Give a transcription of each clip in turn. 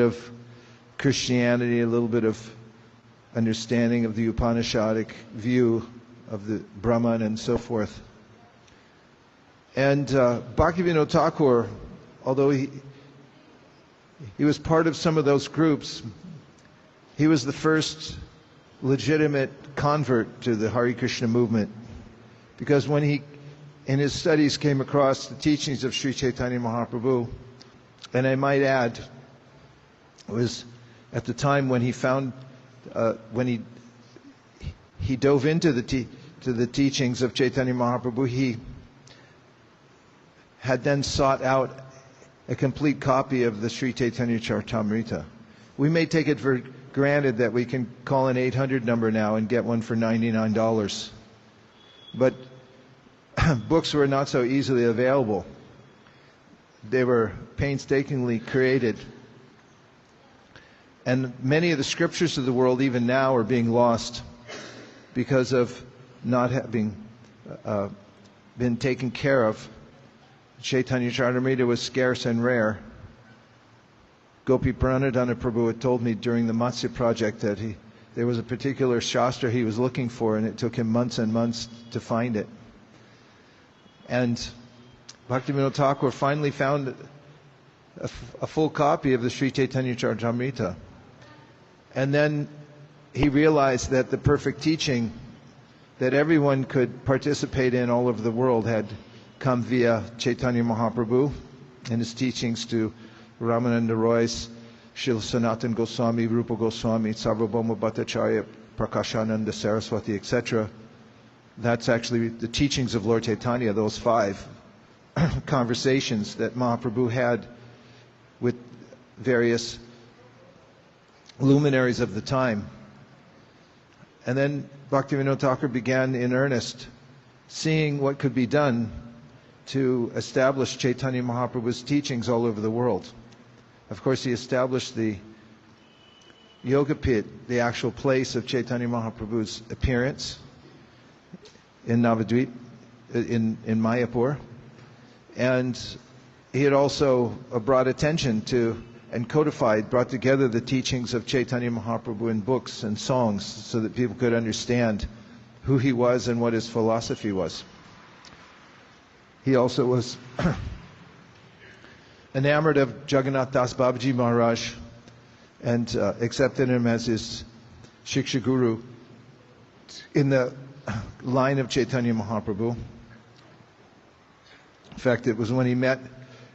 of Christianity, a little bit of understanding of the Upanishadic view of the Brahman and so forth. And Bhaktivedānta Thakur, although he was part of some of those groups, he was the first legitimate convert to the Hare Krishna movement, because when he, in his studies, came across the teachings of Sri Chaitanya Mahaprabhu, and I might add, it was at the time when he found, when he dove into the teachings of Chaitanya Mahaprabhu, he had then sought out a complete copy of the Sri Chaitanya Charitamrita. We may take it for granted that we can call an 800 number now and get one for $99. But books were not so easily available. They were painstakingly created. And many of the scriptures of the world, even now, are being lost because of not having been taken care of. Chaitanya Charitamrita was scarce and rare. Gopi Pranadhana Prabhu had told me during the Matsya project that there was a particular Shastra he was looking for, and it took him months and months to find it. And Bhaktivedānta Thakur finally found a full copy of the Sri Chaitanya Charitamrita. And then he realized that the perfect teaching that everyone could participate in all over the world had come via Chaitanya Mahaprabhu and his teachings to Ramananda Roy's, Śrīla Sanātana Goswami, Rūpa Goswami, Sarvabhauma Bhattacharya, Prakashananda Saraswati, etc. That's actually the teachings of Lord Chaitanya, those 5 conversations that Mahaprabhu had with various luminaries of the time. And then Bhaktivedānta Thakur began in earnest seeing what could be done to establish Chaitanya Mahaprabhu's teachings all over the world. Of course, he established the Yoga Pit, the actual place of Chaitanya Mahaprabhu's appearance in Navadvip, in Mayapur. And he had also brought attention to and codified, brought together the teachings of Chaitanya Mahaprabhu in books and songs so that people could understand who he was and what his philosophy was. He also was enamored of Jagannath Das Babaji Maharaj and accepted him as his Shiksha Guru in the line of Chaitanya Mahaprabhu. In fact, it was when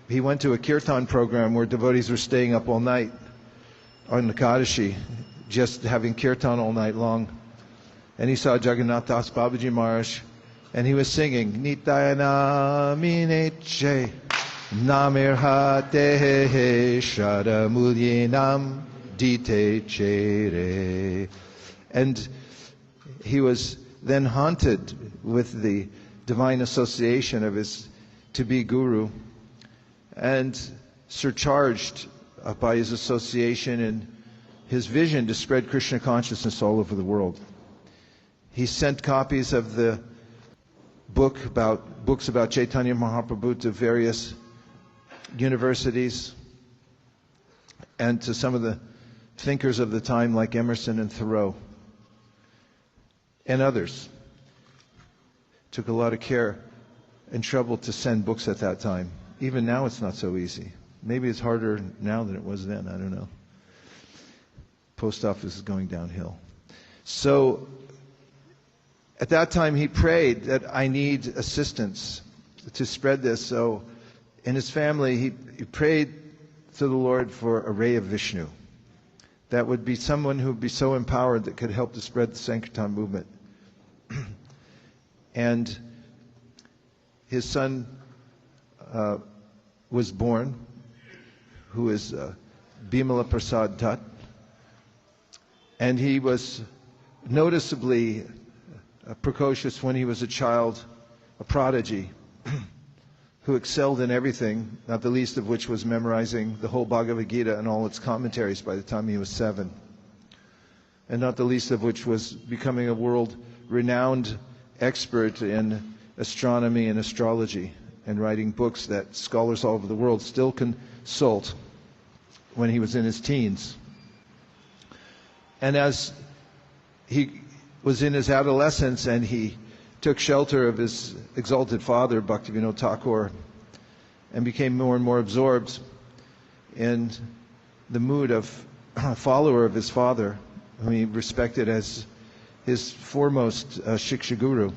he went to a kirtan program where devotees were staying up all night on Ekadashi, just having kirtan all night long. And he saw Jagannath Das Babaji Maharaj, and he was singing, Nitayana Mineche Namirhate Shada Mulyinam Dite Chere. And he was then haunted with the divine association of his to-be guru, and surcharged by his association and his vision to spread Krishna consciousness all over the world. He sent copies of the books about Chaitanya Mahaprabhu to various universities and to some of the thinkers of the time like Emerson and Thoreau and others. Took a lot of care and trouble to send books at that time. Even now it's not so easy. Maybe it's harder now than it was then, I don't know. Post office is going downhill. So at that time he prayed that I need assistance to spread this. So in his family he prayed to the Lord for a ray of Vishnu. That would be someone who would be so empowered that could help to spread the Sankirtan movement. And his son was born, who is Bimala Prasad Dutt, and he was noticeably precocious when he was a child, a prodigy, who excelled in everything, not the least of which was memorizing the whole Bhagavad Gita and all its commentaries by the time he was 7, and not the least of which was becoming a world-renowned expert in astronomy and astrology, and writing books that scholars all over the world still consult when he was in his teens. And as he was in his adolescence and he took shelter of his exalted father, Bhaktivedānta Thakur, and became more and more absorbed in the mood of a follower of his father, whom he respected as his foremost Shiksha Guru.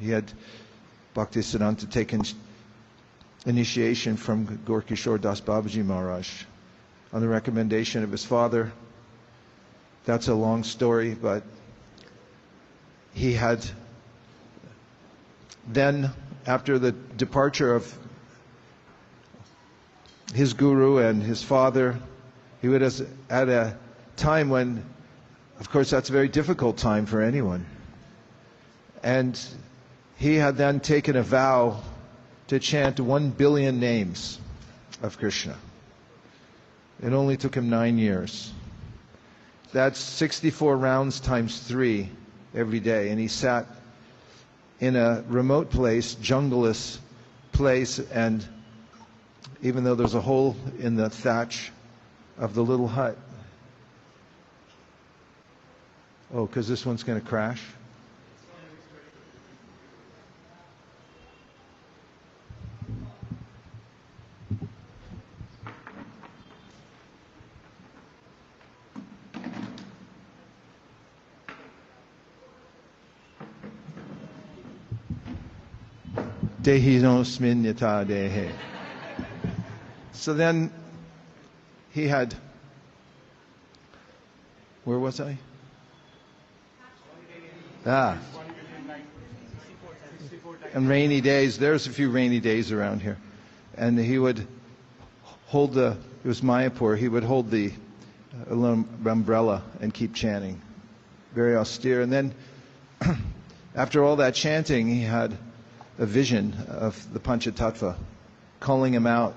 He had Bhaktisiddhānta taken initiation from Gaur-Kishore Das Babaji Maharaj on the recommendation of his father. That's a long story, but he had then, after the departure of his guru and his father, he was at a time when, of course, that's a very difficult time for anyone. And he had then taken a vow to chant 1 billion names of Krishna. It only took him 9 years. That's 64 rounds times 3 every day. And he sat in a remote place, jungleless place, and even though there's a hole in the thatch of the little hut. Oh, because this one's going to crash? Dehinosmin yata dehe. So then he had, where was I? And rainy days, there's a few rainy days around here. And he would hold it was Mayapur, he would hold the umbrella and keep chanting. Very austere. And then after all that chanting, he had a vision of the Panchatattva calling him out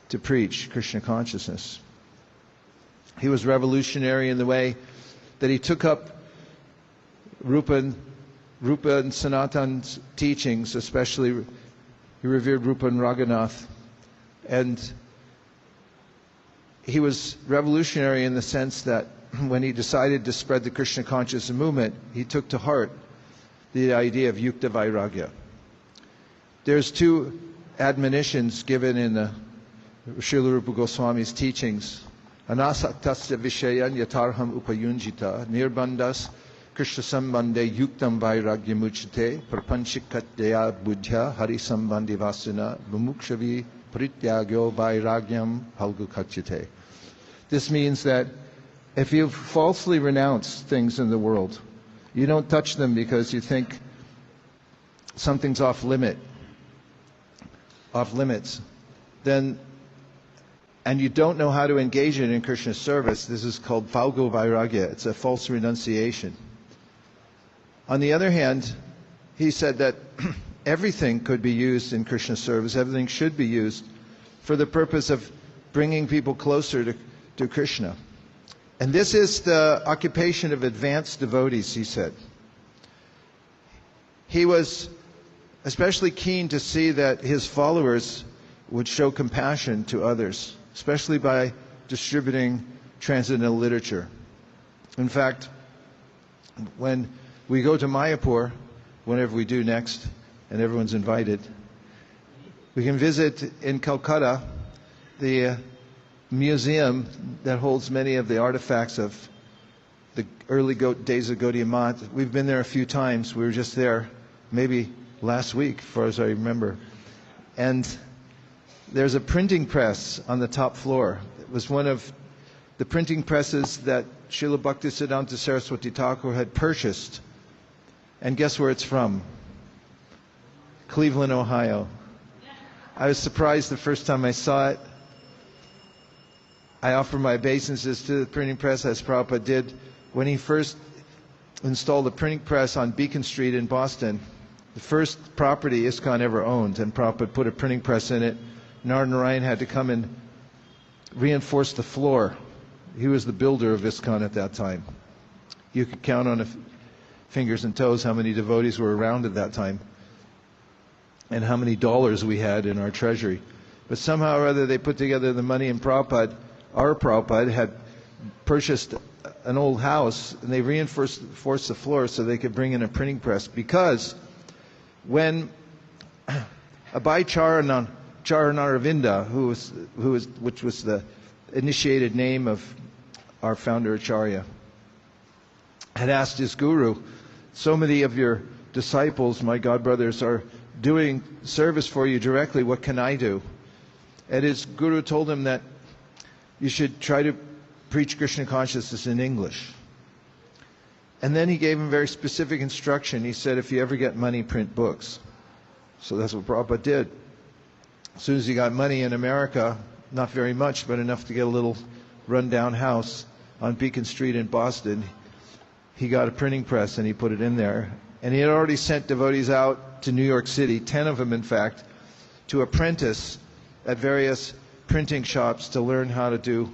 to preach Krishna consciousness. He was revolutionary in the way that he took up Rūpa and Sanātana's teachings, especially he revered Rūpa and Raghunath, and he was revolutionary in the sense that when he decided to spread the Krishna consciousness movement, he took to heart the idea of Yukta-vairāgya. There's 2 admonitions given in the Śrīla Rupa Goswami's teachings. Anasaktasya vishayan yatarham upayunjita nirbandhas Krishna sambandhe yuktam vairagya muchate prapanchikatya buddhya hari sambandhi vasuna vumukshavi prityagyo vairagyam halgukachyate. This means that if you falsely renounce things in the world, you don't touch them because you think something's off limits, then, and you don't know how to engage it in Krishna's service, this is called Yukta-vairāgya. It's a false renunciation. On the other hand, he said that everything could be used in Krishna's service, everything should be used for the purpose of bringing people closer to Krishna. And this is the occupation of advanced devotees, he said. He was especially keen to see that his followers would show compassion to others, especially by distributing transcendental literature. In fact, when we go to Mayapur, whenever we do next, and everyone's invited, we can visit in Calcutta the museum that holds many of the artifacts of the early days of Gaudiya Math. We've been there a few times. We were just there maybe last week, as far as I remember. And there's a printing press on the top floor. It was one of the printing presses that Śrīla Bhaktisiddhānta Saraswati Thakur had purchased. And guess where it's from? Cleveland, Ohio. I was surprised the first time I saw it. I offer my obeisances to the printing press, as Prabhupada did when he first installed a printing press on Beacon Street in Boston. The first property ISKCON ever owned, and Prabhupada put a printing press in it. Narayan had to come and reinforce the floor. He was the builder of ISKCON at that time. You could count on fingers and toes how many devotees were around at that time and how many dollars we had in our treasury. But somehow or other they put together the money, and Prabhupada our Prabhupada had purchased an old house, and they reinforced the floor so they could bring in a printing press, because when Abhay Caranāravinda, which was the initiated name of our founder Acharya, had asked his guru, so many of your disciples, my godbrothers, are doing service for you directly, what can I do? And his guru told him that you should try to preach Krishna consciousness in English. And then he gave him very specific instruction. He said, if you ever get money, print books. So that's what Prabhupada did. As soon as he got money in America, not very much, but enough to get a little rundown house on Beacon Street in Boston, he got a printing press and he put it in there. And he had already sent devotees out to New York City, 10 of them in fact, to apprentice at various printing shops to learn how to do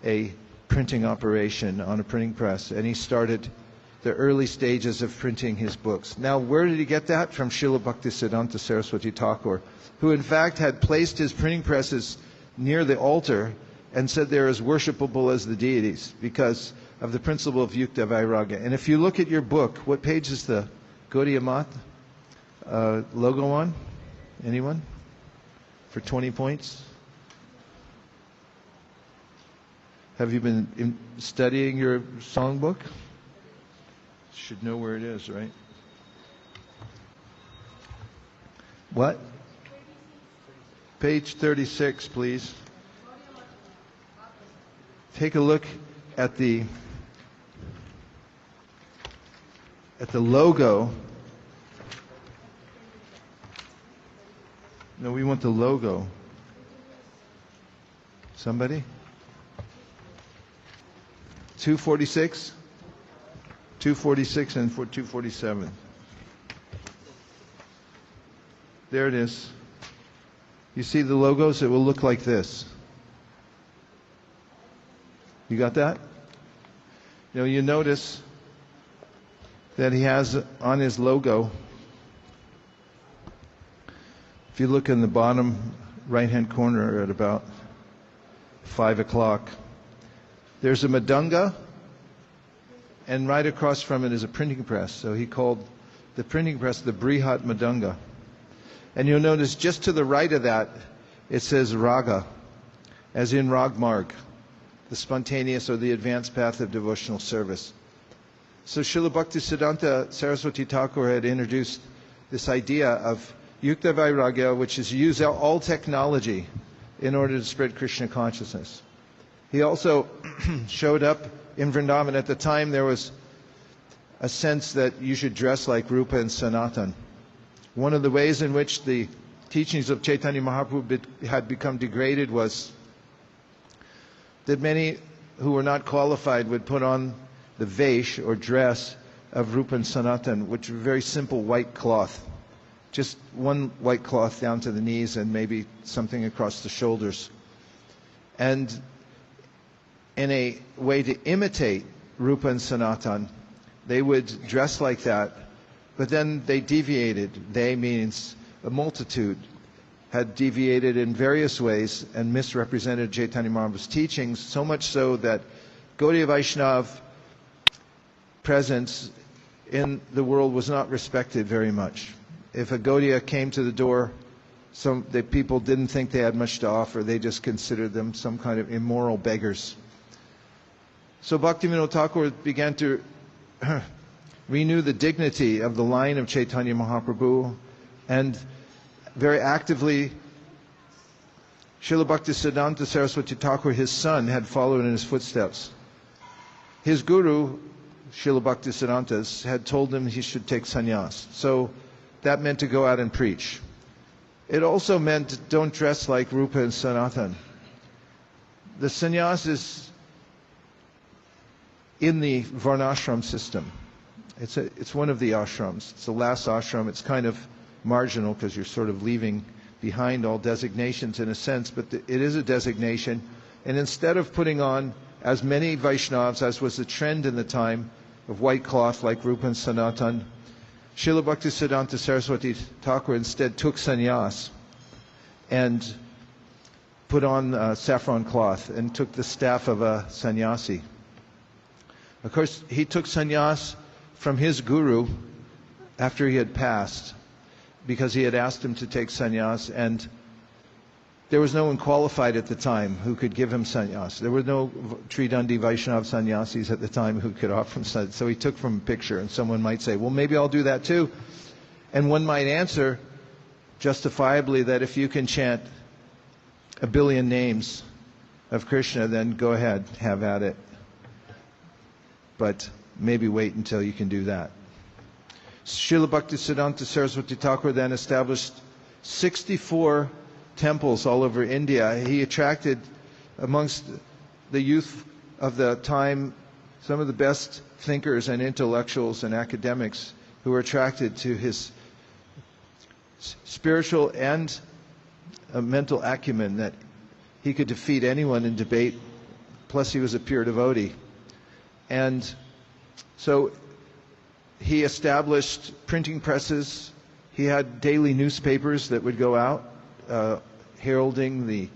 a printing operation on a printing press. And he started the early stages of printing his books. Now, where did he get that? From Śrīla Bhaktisiddhānta Saraswati Thakur, who in fact had placed his printing presses near the altar and said they're as worshipable as the deities because of the principle of Yukta-vairāgya. And if you look at your book, what page is the Gaudiya Math logo on? Anyone? For 20 points? Have you been studying your songbook? Should know where it is, right? What? Page 36, please. Take a look at the logo. No, we want the logo. Somebody? 246? 246 and 247. There it is. You see the logos? It will look like this. You got that? You notice that he has on his logo, if you look in the bottom right-hand corner at about 5 o'clock, there's a madanga, and right across from it is a printing press. So he called the printing press the Brihat Madanga. And you'll notice just to the right of that, it says Raga, as in Ragmarg, the spontaneous or the advanced path of devotional service. So Śrīla Bhaktisiddhānta Saraswati Thakur had introduced this idea of Yukta-vairāgya, which is use all technology in order to spread Krishna consciousness. He also showed up in Vrindavan. At the time, there was a sense that you should dress like Rūpa and Sanātana. One of the ways in which the teachings of Chaitanya Mahaprabhu had become degraded was that many who were not qualified would put on the vaish or dress of Rūpa and Sanātana, which were very simple white cloth. Just one white cloth down to the knees and maybe something across the shoulders. And in a way to imitate Rūpa and Sanātana, they would dress like that, but then they deviated. They means a multitude had deviated in various ways and misrepresented Chaitanya Mahaprabhu's teachings, so much so that Gaudiya Vaishnava presence in the world was not respected very much. If a Gaudiya came to the door, the people didn't think they had much to offer. They just considered them some kind of immoral beggars. So Bhaktivedānta Thakur began to renew the dignity of the line of Chaitanya Mahaprabhu, and very actively Śrīla Bhaktisiddhānta Saraswati Thakur, his son, had followed in his footsteps. His guru, Śrīla Bhaktisiddhānta, had told him he should take sannyāsi. So that meant to go out and preach. It also meant don't dress like Rūpa and Sanātana. The sannyāsi is in the varnashram system. It's one of the ashrams. It's the last ashram. It's kind of marginal because you're sort of leaving behind all designations in a sense, but it is a designation. And instead of putting on as many Vaishnavas as was the trend in the time of white cloth like Rūpa and Sanātana, Śrīla Bhaktisiddhānta Saraswati Thakur instead took sannyāsi and put on saffron cloth and took the staff of a sannyāsi. Of course, he took sannyas from his guru after he had passed, because he had asked him to take sannyas, and there was no one qualified at the time who could give him sannyas. There were no Tridandi Vaishnava sannyasis at the time who could offer him sannyas. So he took from a picture, and someone might say, well, maybe I'll do that too. And one might answer justifiably that if you can chant 1 billion names of Krishna, then go ahead, have at it. But maybe wait until you can do that. Śrīla Bhaktisiddhānta Saraswati Thakur then established 64 temples all over India. He attracted amongst the youth of the time some of the best thinkers and intellectuals and academics who were attracted to his spiritual and mental acumen, that he could defeat anyone in debate, plus he was a pure devotee. And so he established printing presses. He had daily newspapers that would go out heralding the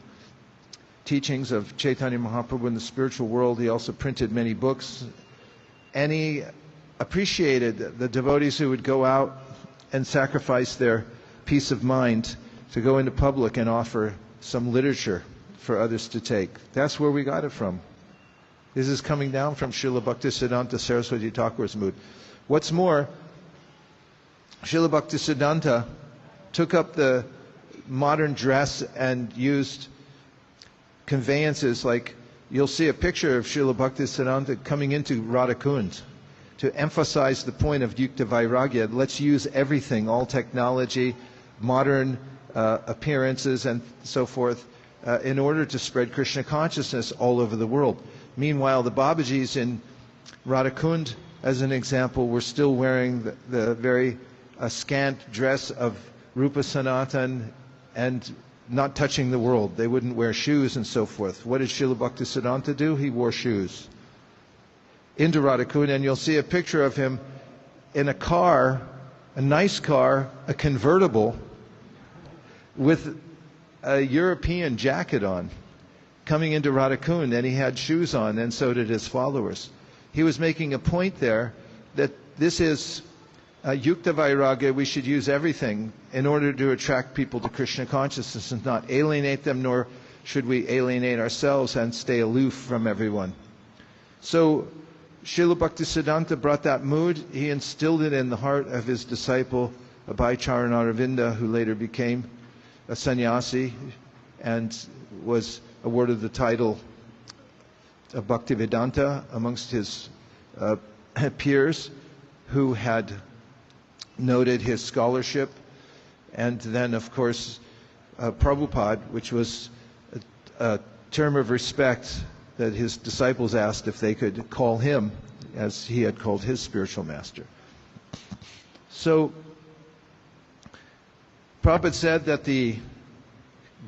teachings of Chaitanya Mahaprabhu in the spiritual world. He also printed many books. And he appreciated the devotees who would go out and sacrifice their peace of mind to go into public and offer some literature for others to take. That's where we got it from. This is coming down from Śrīla Bhaktisiddhānta Saraswati Thakur's mood. What's more, Śrīla Bhaktisiddhānta took up the modern dress and used conveyances, like you'll see a picture of Śrīla Bhaktisiddhānta coming into Radhā-kund to emphasize the point of Yukta-vairāgya. Let's use everything, all technology, modern appearances and so forth, in order to spread Krishna consciousness all over the world. Meanwhile, the babājīs in Radhā-kund, as an example, were still wearing the very scant dress of Rūpa Sanātana and not touching the world. They wouldn't wear shoes and so forth. What did Śrīla Bhaktisiddhānta do? He wore shoes into Radhā-kund, and you'll see a picture of him in a car, a nice car, a convertible, with a European jacket on, coming into Radhā-kund, and he had shoes on, and so did his followers. He was making a point there that this is Yukta-vairāgya. We should use everything in order to attract people to Krishna consciousness and not alienate them, nor should we alienate ourselves and stay aloof from everyone. So Śrīla Bhaktisiddhānta brought that mood. He instilled it in the heart of his disciple Abhay Caranāravinda, who later became a sannyāsi and was awarded the title of Bhaktivedānta amongst his peers who had noted his scholarship. And then, of course, Prabhupāda, which was a term of respect that his disciples asked if they could call him as he had called his spiritual master. So Prabhupada said that the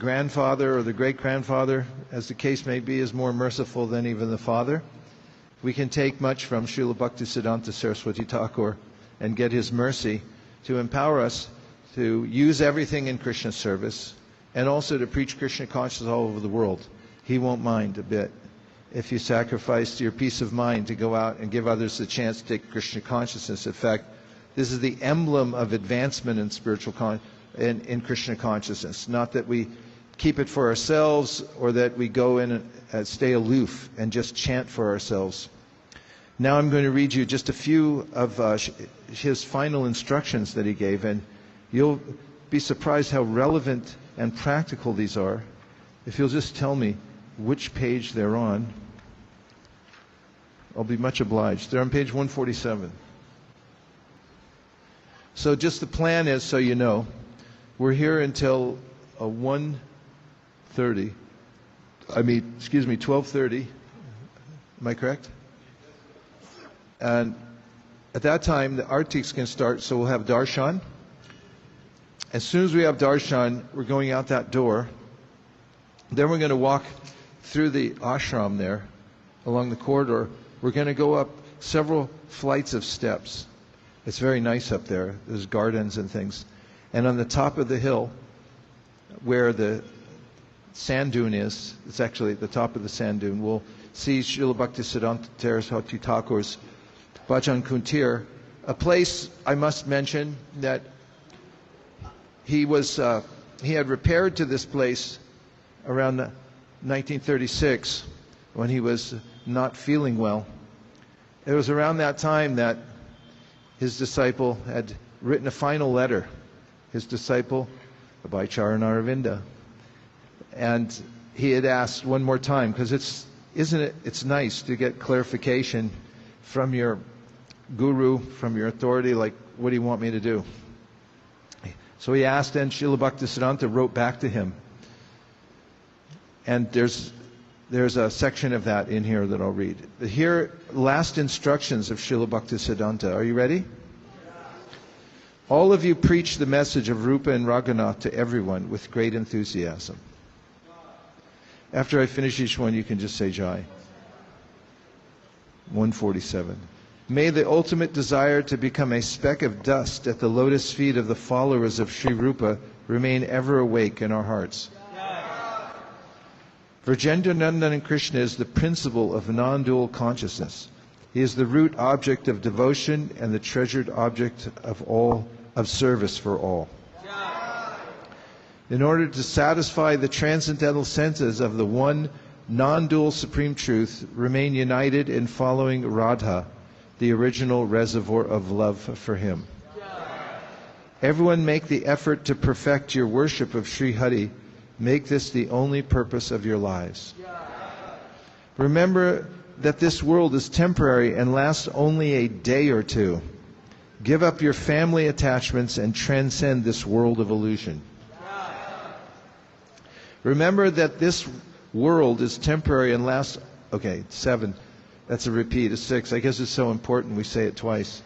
grandfather or the great-grandfather, as the case may be, is more merciful than even the father. We can take much from Śrīla Bhaktisiddhānta Saraswati Thakur and get his mercy to empower us to use everything in Krishna's service and also to preach Krishna consciousness all over the world. He won't mind a bit if you sacrifice your peace of mind to go out and give others the chance to take Krishna consciousness. In fact, this is the emblem of advancement in spiritual in Krishna consciousness. Not that we keep it for ourselves or that we go in and stay aloof and just chant for ourselves. Now I'm going to read you just a few of his final instructions that he gave, and you'll be surprised how relevant and practical these are. If you'll just tell me which page they're on, I'll be much obliged. They're on page 147. So just the plan is, so you know, we're here until 12:30. Am I correct? And at that time, the artiks can start, so we'll have darshan. As soon as we have darshan, we're going out that door. Then we're going to walk through the ashram there, along the corridor. We're going to go up several flights of steps. It's very nice up there. There's gardens and things. And on the top of the hill, where the sand dune is. It's actually at the top of the sand dune. We'll see Śrīla Bhaktisiddhānta Saraswati Thakur's Bhajan Kuntir, a place I must mention that he had repaired to this place around 1936 when he was not feeling well. It was around that time that his disciple had written a final letter, his disciple, Abhay Caranāravinda. And he had asked one more time, because it's nice to get clarification from your guru, from your authority, like, what do you want me to do? So he asked, and Śrīla Bhaktisiddhānta wrote back to him. And there's a section of that in here that I'll read. Here, last instructions of Śrīla Bhaktisiddhānta. Are you ready? All of you preach the message of Rupa and Raghunath to everyone with great enthusiasm. After I finish each one, you can just say Jai. 147. May the ultimate desire to become a speck of dust at the lotus feet of the followers of Sri Rupa remain ever awake in our hearts. Vrajendra Nandan Krishna is the principle of non-dual consciousness. He is the root object of devotion and the treasured object of service for all. In order to satisfy the transcendental senses of the one non-dual supreme truth, remain united in following Radha, the original reservoir of love for him. Everyone make the effort to perfect your worship of Sri Hari. Make this the only purpose of your lives. Remember that this world is temporary and lasts only a day or two. Give up your family attachments and transcend this world of illusion. Remember that this world is temporary and lasts... Okay, 7. That's a repeat. It's 6. I guess it's so important we say it twice.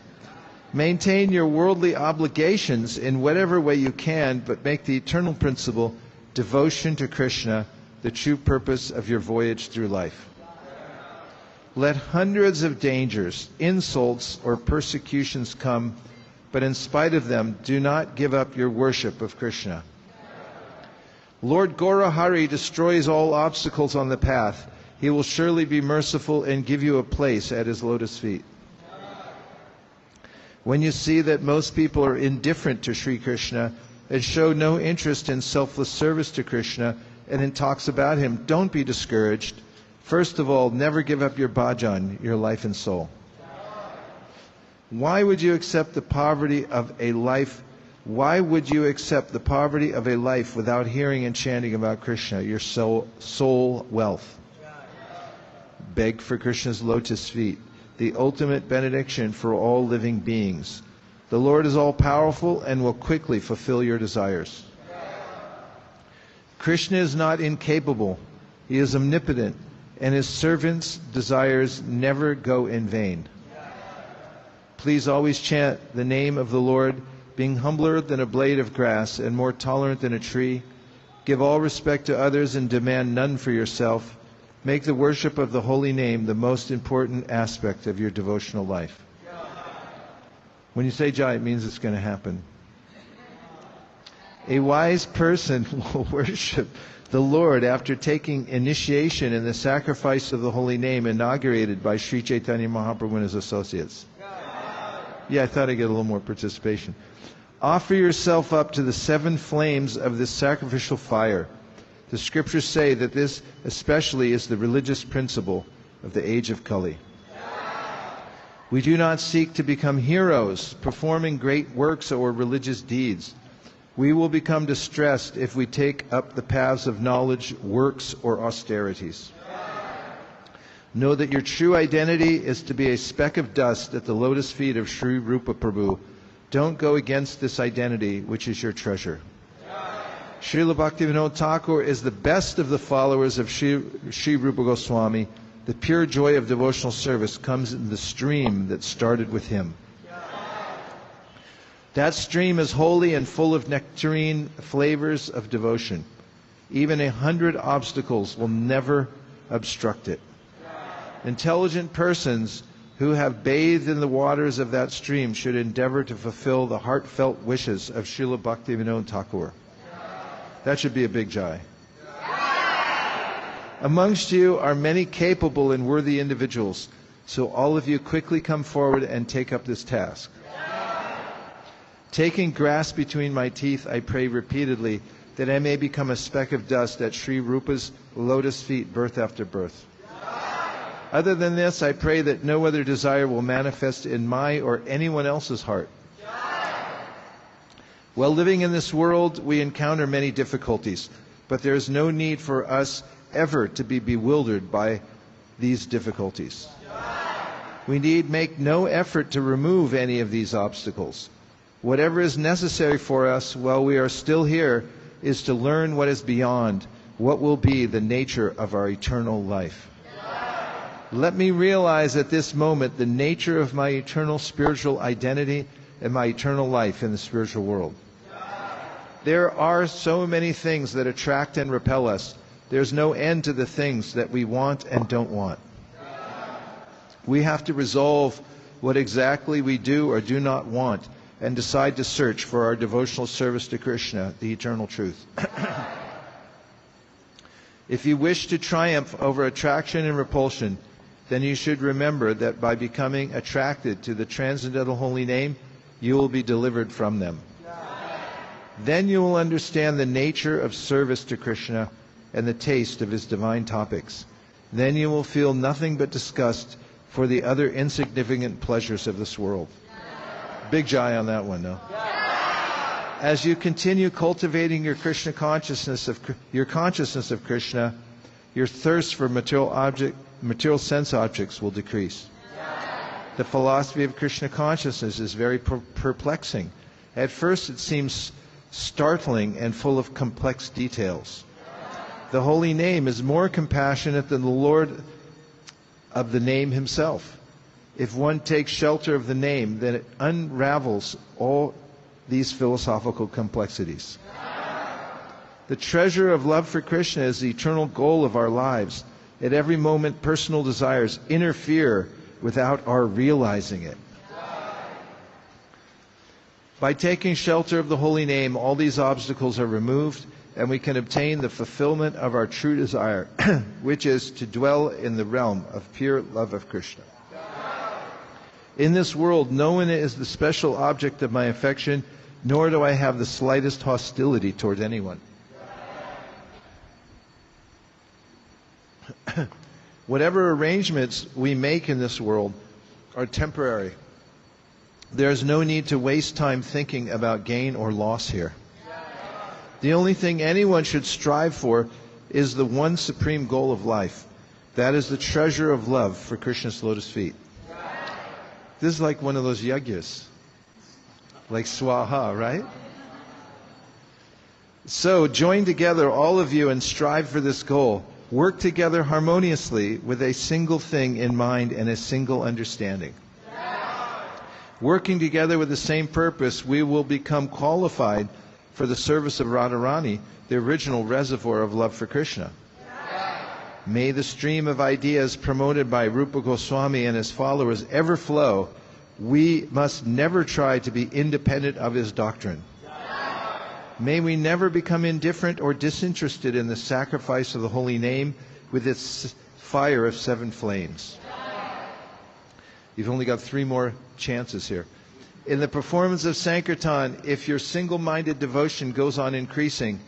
Maintain your worldly obligations in whatever way you can, but make the eternal principle devotion to Krishna the true purpose of your voyage through life. Let hundreds of dangers, insults, or persecutions come, but in spite of them, do not give up your worship of Krishna. Lord Gaurahari destroys all obstacles on the path. He will surely be merciful and give you a place at his lotus feet. When you see that most people are indifferent to Sri Krishna and show no interest in selfless service to Krishna and in talks about him, don't be discouraged. First of all, never give up your bhajan, your life and soul. Why would you accept the poverty of a life? Why would you accept the poverty of a life without hearing and chanting about Krishna, your soul wealth? Beg for Krishna's lotus feet, the ultimate benediction for all living beings. The Lord is all-powerful and will quickly fulfill your desires. Krishna is not incapable. He is omnipotent, and his servants' desires never go in vain. Please always chant the name of the Lord, being humbler than a blade of grass and more tolerant than a tree. Give all respect to others and demand none for yourself. Make the worship of the holy name the most important aspect of your devotional life. When you say Jai, it means it's going to happen. A wise person will worship the Lord after taking initiation in the sacrifice of the holy name inaugurated by Sri Chaitanya Mahaprabhu and his associates. Yeah, I thought I'd get a little more participation. Offer yourself up to the 7 flames of this sacrificial fire. The scriptures say that this especially is the religious principle of the age of Kali. We do not seek to become heroes, performing great works or religious deeds. We will become distressed if we take up the paths of knowledge, works, or austerities. Know that your true identity is to be a speck of dust at the lotus feet of Sri Rupa Prabhu. Don't go against this identity, which is your treasure. Śrīla Bhaktivedānta Thakur is the best of the followers of Sri Rupa Goswami. The pure joy of devotional service comes in the stream that started with him. That stream is holy and full of nectarine flavors of devotion. Even 100 obstacles will never obstruct it. Intelligent persons who have bathed in the waters of that stream should endeavor to fulfill the heartfelt wishes of Śrīla Bhaktivedānta Thakur. That should be a big jai. Amongst you are many capable and worthy individuals, so all of you quickly come forward and take up this task. Taking grass between my teeth, I pray repeatedly that I may become a speck of dust at Sri Rupa's lotus feet birth after birth. Other than this, I pray that no other desire will manifest in my or anyone else's heart. While living in this world, we encounter many difficulties, but there is no need for us ever to be bewildered by these difficulties. We need make no effort to remove any of these obstacles. Whatever is necessary for us while we are still here is to learn what is beyond, what will be the nature of our eternal life. Let me realize at this moment the nature of my eternal spiritual identity and my eternal life in the spiritual world. There are so many things that attract and repel us. There's no end to the things that we want and don't want. We have to resolve what exactly we do or do not want and decide to search for our devotional service to Krishna, the eternal truth. If you wish to triumph over attraction and repulsion, then you should remember that by becoming attracted to the transcendental holy name, you will be delivered from them. Then you will understand the nature of service to Krishna and the taste of his divine topics. Then you will feel nothing but disgust for the other insignificant pleasures of this world. Big jai on that one, no? As you continue cultivating your Krishna consciousness of Krishna, your thirst for material sense objects will decrease. The philosophy of Krishna consciousness is very perplexing. At first it seems startling and full of complex details. The holy name is more compassionate than the Lord of the name himself. If one takes shelter of the name, then it unravels all these philosophical complexities. The treasure of love for Krishna is the eternal goal of our lives. At every moment, personal desires interfere without our realizing it. By taking shelter of the holy name, all these obstacles are removed, and we can obtain the fulfillment of our true desire, which is to dwell in the realm of pure love of Krishna. In this world, no one is the special object of my affection, nor do I have the slightest hostility toward anyone. Whatever arrangements we make in this world are temporary. There is no need to waste time thinking about gain or loss here. The only thing anyone should strive for is the one supreme goal of life. That is the treasure of love for Krishna's lotus feet. This is like one of those yagyas, like swaha, right? So join together, all of you, and strive for this goal. Work together harmoniously with a single thing in mind and a single understanding. Working together with the same purpose, we will become qualified for the service of Radharani, the original reservoir of love for Krishna. May the stream of ideas promoted by Rupa Goswami and his followers ever flow. We must never try to be independent of his doctrine. May we never become indifferent or disinterested in the sacrifice of the holy name with its fire of 7 flames. You've only got 3 more chances here. In the performance of Sankirtan, if your single-minded devotion goes on increasing,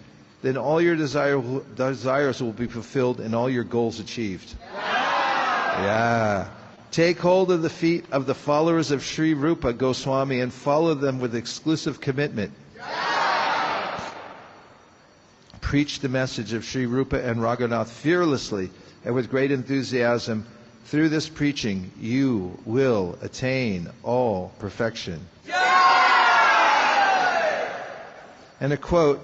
then all your desires will be fulfilled and all your goals achieved. Yeah. Take hold of the feet of the followers of Sri Rupa Goswami and follow them with exclusive commitment. Preach the message of Sri Rupa and Raghunath fearlessly and with great enthusiasm. Through this preaching, you will attain all perfection. And a quote,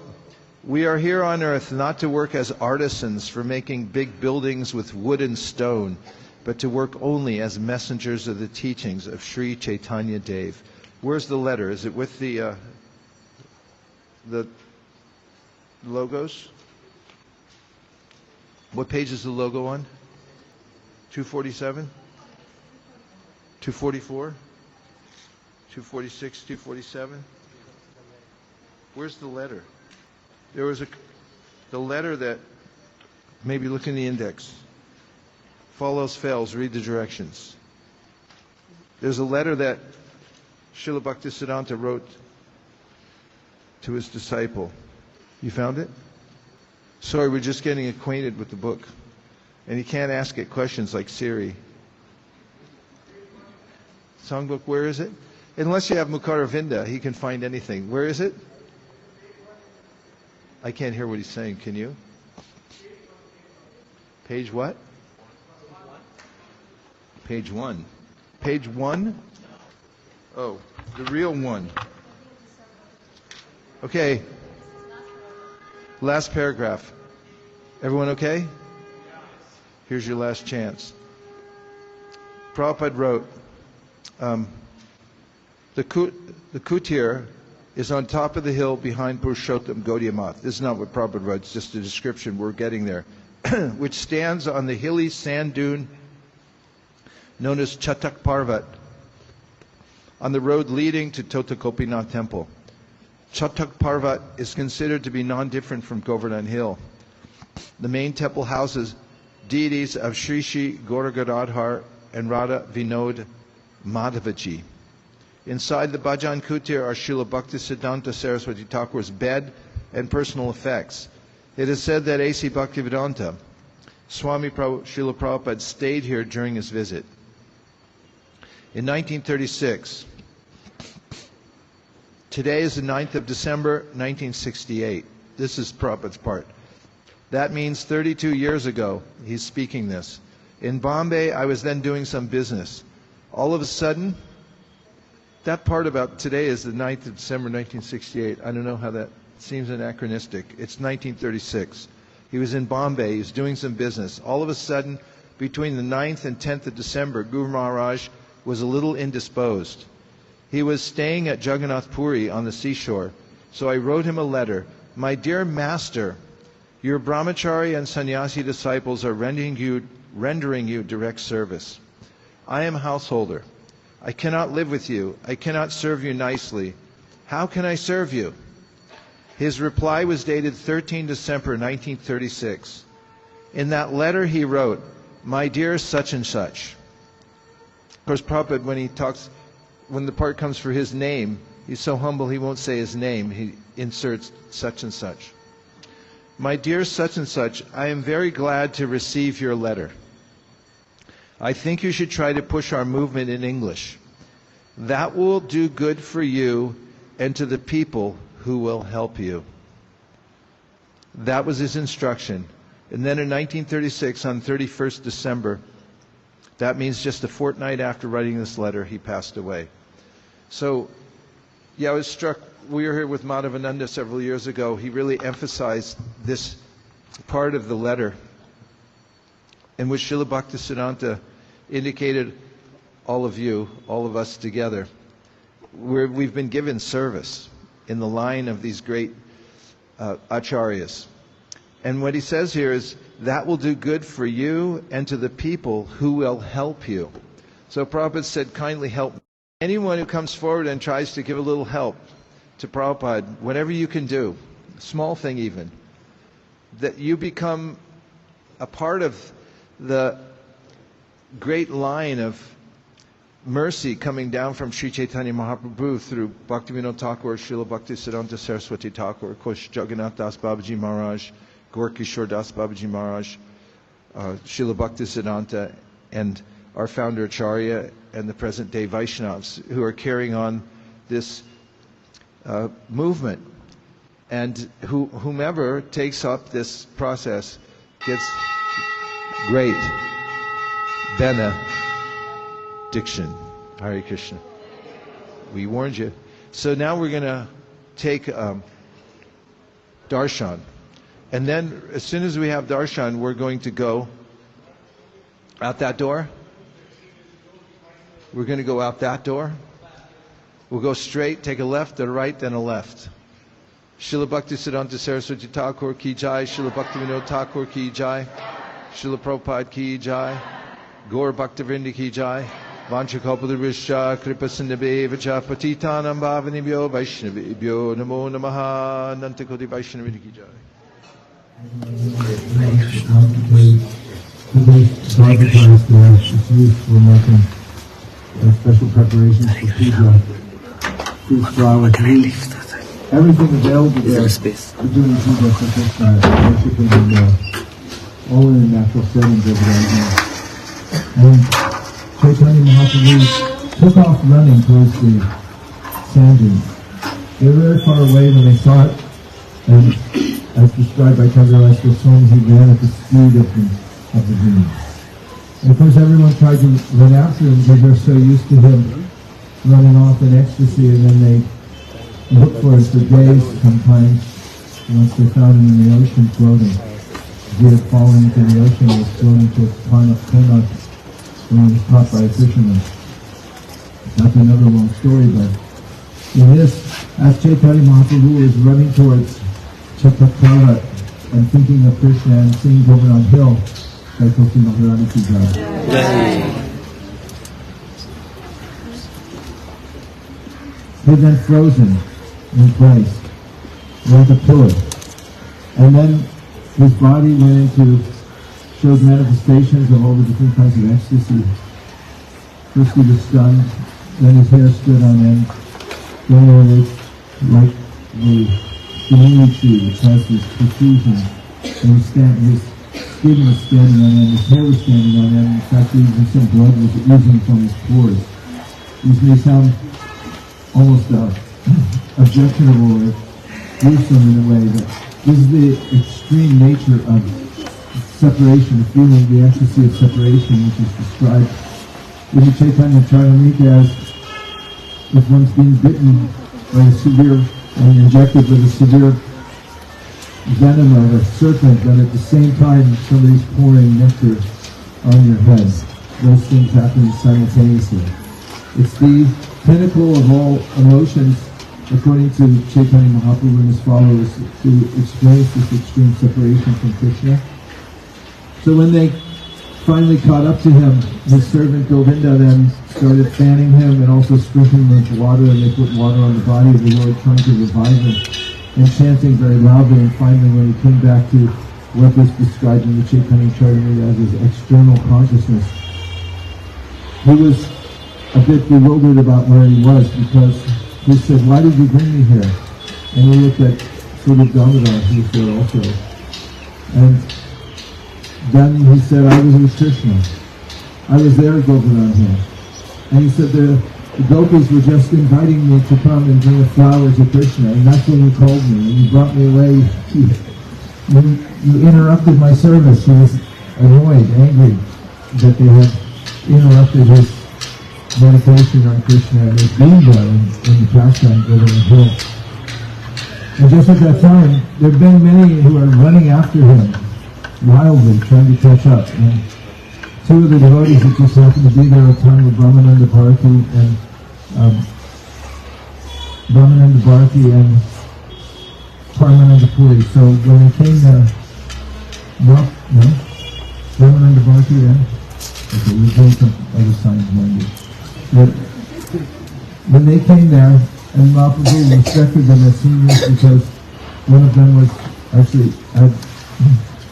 "We are here on earth not to work as artisans for making big buildings with wood and stone, but to work only as messengers of the teachings of Sri Chaitanya Dev." Where's the letter? Is it with the logos? What page is the logo on? 247? 244? 246, 247? Where's the letter? There was the letter that Maybe look in the index. If all else fails, read the directions. There's a letter that Śrīla Bhaktisiddhānta wrote to his disciple. You found it? Sorry, we're just getting acquainted with the book. And you can't ask it questions like Siri. Songbook, where is it? Unless you have Mukaravinda, he can find anything. Where is it? I can't hear what he's saying. Can you? Page what? Page 1. Page 1? Oh, the real one. Okay. Last paragraph. Everyone okay? Here's your last chance. Prabhupada wrote, the kutir is on top of the hill behind Purushottam Gaudiya Math. This is not what Prabhupada wrote, it's just a description, we're getting there. Which stands on the hilly sand dune known as Chatak Parvat, on the road leading to Tota-Gopinath Temple. Chatak Parvat is considered to be non-different from Govardhan Hill. The main temple houses deities of Sri Sri Gauragadadhar and Radha Vinod Madhavaji. Inside the Bhajan Kutir are Śrīla Bhaktisiddhānta Saraswati Thakur's bed and personal effects. It is said that A.C. Bhaktivedānta, Swami Srila Prabhupada, stayed here during his visit. In 1936, today is the 9th of December, 1968. This is Prabhupada's part. That means 32 years ago, he's speaking this. In Bombay, I was then doing some business. All of a sudden, that part about today is the 9th of December, 1968. I don't know how that seems anachronistic. It's 1936. He was in Bombay. He was doing some business. All of a sudden, between the 9th and 10th of December, Guru Maharaj was a little indisposed. He was staying at Jagannath Puri on the seashore, so I wrote him a letter. My dear master, your brahmachari and sannyāsi disciples are rendering you direct service. I am a householder. I cannot live with you. I cannot serve you nicely. How can I serve you? His reply was dated 13 December 1936. In that letter he wrote, my dear such and such. Of course, Prabhupada, when the part comes for his name, he's so humble he won't say his name. He inserts such and such. My dear such and such, I am very glad to receive your letter. I think you should try to push our movement in English. That will do good for you and to the people who will help you. That was his instruction. And then in 1936, on 31st December, that means just a fortnight after writing this letter, he passed away. So, yeah, I was struck. We were here with Madhavananda several years ago. He really emphasized this part of the letter in which Śrīla Bhaktisiddhānta indicated all of you, all of us together, we've been given service in the line of these great acharyas. And what he says here is, that will do good for you and to the people who will help you. So Prabhupada said, kindly help anyone who comes forward and tries to give a little help to Prabhupada, whatever you can do, small thing even, that you become a part of the great line of mercy coming down from Sri Chaitanya Mahaprabhu through Bhaktivedānta Thakur, Śrīla Bhaktisiddhānta Saraswati Thakur, of course Jagannath Das Babaji Maharaj, Gaur-Kishore Das Babaji Maharaj, Śrīla Bhaktisiddhānta, and our founder Acharya, and the present day Vaishnavas who are carrying on this movement. And whomever takes up this process gets great benediction. Hare Krishna. We warned you. So now we're going to take darshan. And then as soon as we have darshan, we're going to go out that door. We're going to go out that door. We'll go straight, take a left, then a right, then a left. Śrīla Bhaktisiddhānta Saraswati Thakur ki jai, Śrīla Bhaktivedānta Thakur ki jai, Śrīla Prabhupāda ki jai, Gaur Bhaktivedānta ki jai, Vanchakalpadurvishya Kripa Sindhabeva Patitanam Bhavanibhyo Vaishnavibhyo Namo Namaha Nantakoti Vaishnaviti ki jai. We're making special preparations for puja, fruit, flowers, leaves, everything available there. We're doing puja for Kṛṣṇa, worshiping all in the natural settings of it. And Chaitanya Mahaprabhu took off running towards the sand dunes. They were very far away when they saw it, and as described by Kaviraj Goswami, he ran at the speed of the dunes. And of course everyone tried to run after him because they're so used to him running off in ecstasy, and then they look for it for days sometimes. Once they found him in the ocean floating, he had fallen into the ocean and was thrown into a pond of Kṛṣṇa when he was caught by a fisherman. That's another long story, but in this, as Chaitanya Mahaprabhu was running towards Chakravarti and thinking of Krishna and seeing Govardhan Hill, he had been frozen in place like a pillar. And then his body went into, showed manifestations of all the different kinds of ecstasy. First he was stunned, then his hair stood on end, then it was like the banana tree which has this protrusion, and his skin was standing on end, his hair was standing on end, in fact even some blood was oozing from his pores. These may sound almost objectionable or gruesome in a way, but this is the extreme nature of separation, the feeling, the ecstasy of separation, which is described in the Chaitanya Charitamrita as if one's being bitten by a severe and injected with a severe venom of a serpent, but at the same time somebody's pouring nectar on your head. Those things happen simultaneously. It's the pinnacle of all emotions, according to Chaitanya Mahaprabhu and his followers, to experience this extreme separation from Krishna. So when they finally caught up to him, his servant Govinda then started fanning him and also sprinkling him with water, and they put water on the body of the Lord, trying to revive him, and chanting very loudly. And finally, when he came back to what was described in the Chaitanya Charitamrita as his external consciousness, he was a bit bewildered about where he was, because he said, "Why did you bring me here?" And he looked at Śrīla Bhaktisiddhānta, who was there also. And then he said, "I was with Krishna. I was there at Govardhan Hill." And he said, the gopis were just inviting me to come and bring a flower to Krishna, and that's when you called me, and you brought me away. You interrupted my service." He was annoyed, angry that they had interrupted his meditation on Krishna and his being there in the pastime Govardhan Hill. And just at that time, there have been many who are running after him wildly, trying to catch up. And two of the devotees that just happened to be there at the time were Brahmananda Bharati and Paramananda Puri. So when they came there, Brahmananda Bharati and okay, we're doing some other signs language. But when they came there, and Mahaprabhu respected them as seniors, because one of them was actually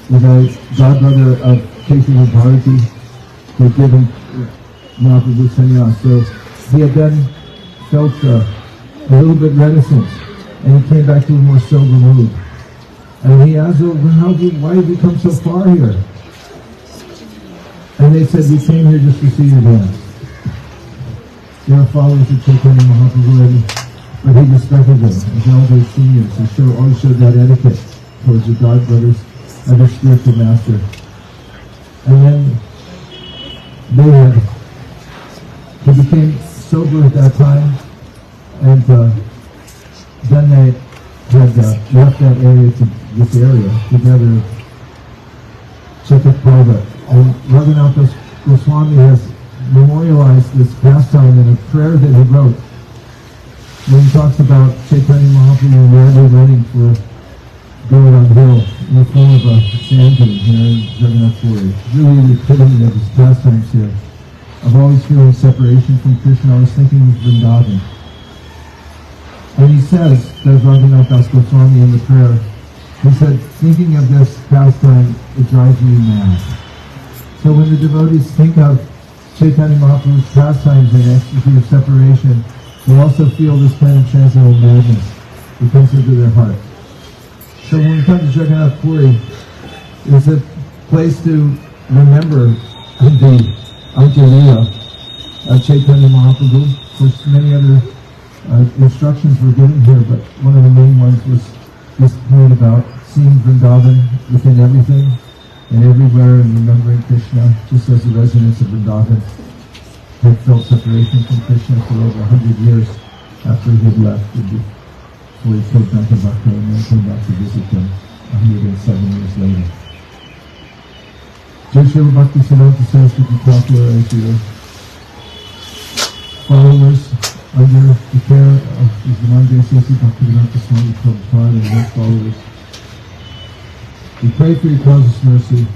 was a godbrother of Kṛṣṇa Bharati, who had given Mahaprabhu sannyāsi. So he had then felt a little bit reticent, and he came back to a more sober mood. And he asked, "Why have you come so far here?" And they said, "We came here just to see your dance." They are followers of Chaitanya Mahaprabhu, but he respected them as elders, seniors. He always showed that etiquette towards the godbrothers and their spiritual master. And then he became sober at that time, and then they had left that area to this area together, Chakravarti. And Radhā-kunda Goswami has memorialized this pastime in a prayer that he wrote when he talks about Chaitanya Mahaprabhu running for Govardhan Hill in the form of a sand dune here in Jagannath Puri. Really the epitome of his pastimes here, of always feeling separation from Krishna, always thinking of Vrindavan. And he says, there's Radhā-kunda Goswami in the prayer, He said, thinking of this pastime, it drives me mad. So when the devotees think of Chaitanya Mahaprabhu's pastimes and ecstasy of separation, they also feel this kind of transcendental madness. It comes into their heart. So when we come to Jagannath Puri, it's a place to remember the Antya-lila of Chaitanya Mahaprabhu. Of course, many other instructions were given here, but one of the main ones was this point about seeing Vrindavan within everything and everywhere and remembering Krishna, just as the residents of Vrindavan had felt separation from Krishna for over 100 years after he had left before he killed Bhakta and then came back to visit them 107 years later. Śrīla Bhaktisiddhānta says to the Thakur, as your followers under the care of His Divine Grace Bhaktivedānta Swami Prabhupāda and his followers, we pray for your causeless mercy.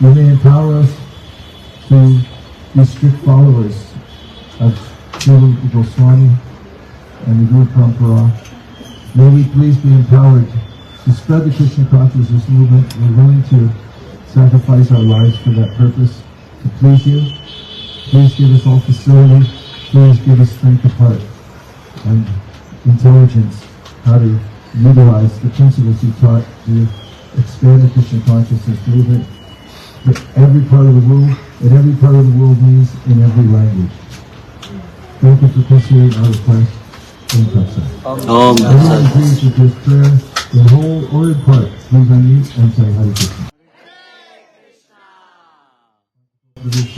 You may empower us to be strict followers of Śrīla Goswami and the Guru Parampara. May we please be empowered to spread the Krishna consciousness movement. We're willing to sacrifice our lives for that purpose, to please you. Please give us all facility. Please give us strength of heart and intelligence how to utilize the principles you taught to expand the Krishna consciousness movement to every part of the world, and every part of the world means in every language. Thank you for considering our request. Everyone agrees with this prayer. The whole or in part, please unmute and say Hare Krishna. This